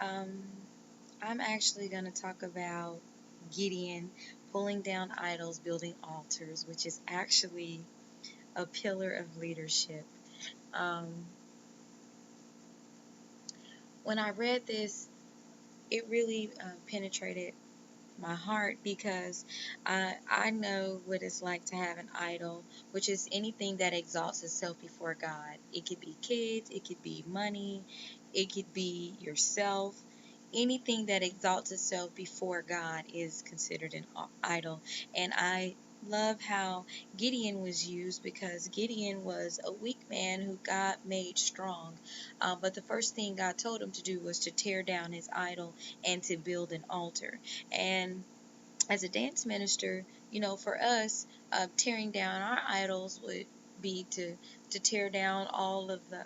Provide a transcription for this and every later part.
Um, I'm actually going to talk about Gideon pulling down idols, building altars, which is actually a pillar of leadership. Um, when I read this, it really penetrated my heart because I know what it's like to have an idol, which is anything that exalts itself before God. It could be kids, it could be money, it could be yourself. Anything that exalts itself before God is considered an idol. And I love how Gideon was used because Gideon was a weak man who God made strong. But the first thing God told him to do was to tear down his idol and to build an altar. And as a dance minister, for us, tearing down our idols would be to tear down all of the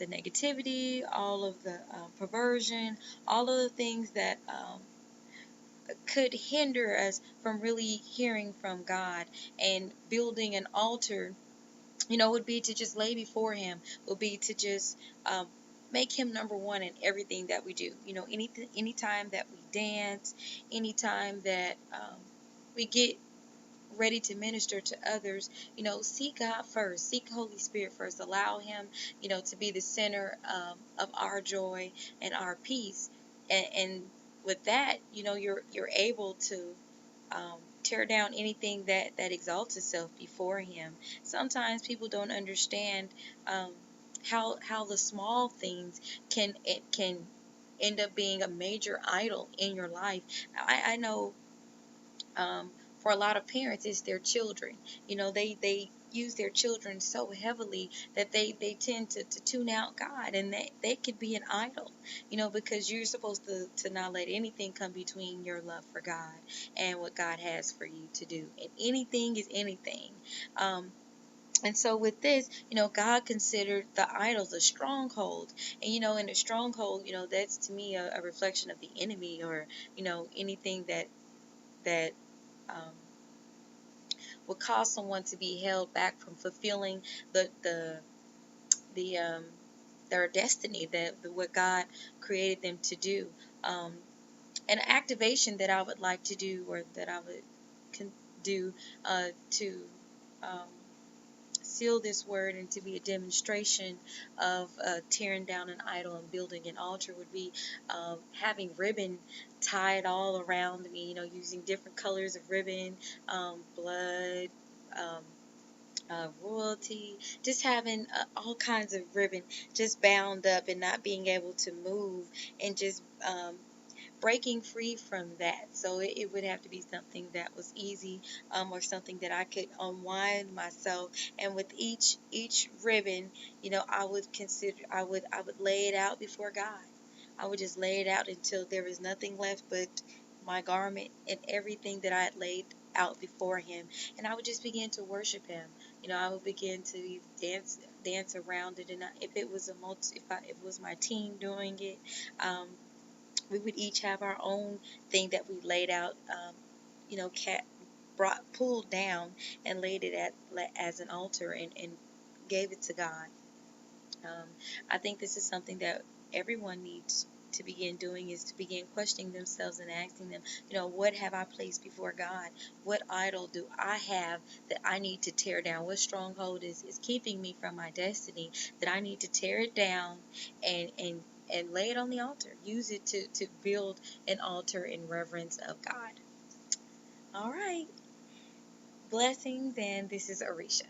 negativity, all of the perversion, all of the things that could hinder us from really hearing from God. And building an altar, would be to just lay before Him, would be to just make Him number one in everything that we do. Anytime that we dance, anytime that we get ready to minister to others, seek God first, seek Holy Spirit first, allow Him, to be the center of our joy and our peace. And with that, you're able to tear down anything that exalts itself before Him. Sometimes people don't understand um, how the small things can end up being a major idol in your life. I know for a lot of parents, it's their children. They use their children so heavily that they tend to tune out God, and they could be an idol, because you're supposed to not let anything come between your love for God and what God has for you to do. And anything is anything. And so with this, God considered the idols a stronghold. And, in a stronghold, that's to me a reflection of the enemy, or, anything that um, would cause someone to be held back from fulfilling the their destiny, that what God created them to do. Um, an activation that I would like to do, or that I would do to um, seal this word and to be a demonstration of tearing down an idol and building an altar, would be having ribbon tied all around me, using different colors of ribbon, blood, um, royalty, just having all kinds of ribbon just bound up and not being able to move, and just breaking free from that. So it would have to be something that was easy, or something that I could unwind myself. And with each ribbon, I would lay it out before God. I would just lay it out until there was nothing left but my garment and everything that I had laid out before Him, and I would just begin to worship Him. I would begin to dance around it, and if it was if it was my team doing it, we would each have our own thing that we laid out, cat pulled down and laid it as an altar, and gave it to God. Um, I think this is something that everyone needs to begin doing, is to begin questioning themselves and asking them, what have I placed before God? What idol do I have that I need to tear down? What stronghold is keeping me from my destiny, that I need to tear it down and lay it on the altar? Use it to build an altar in reverence of God. All right. Blessings, and this is Arisha.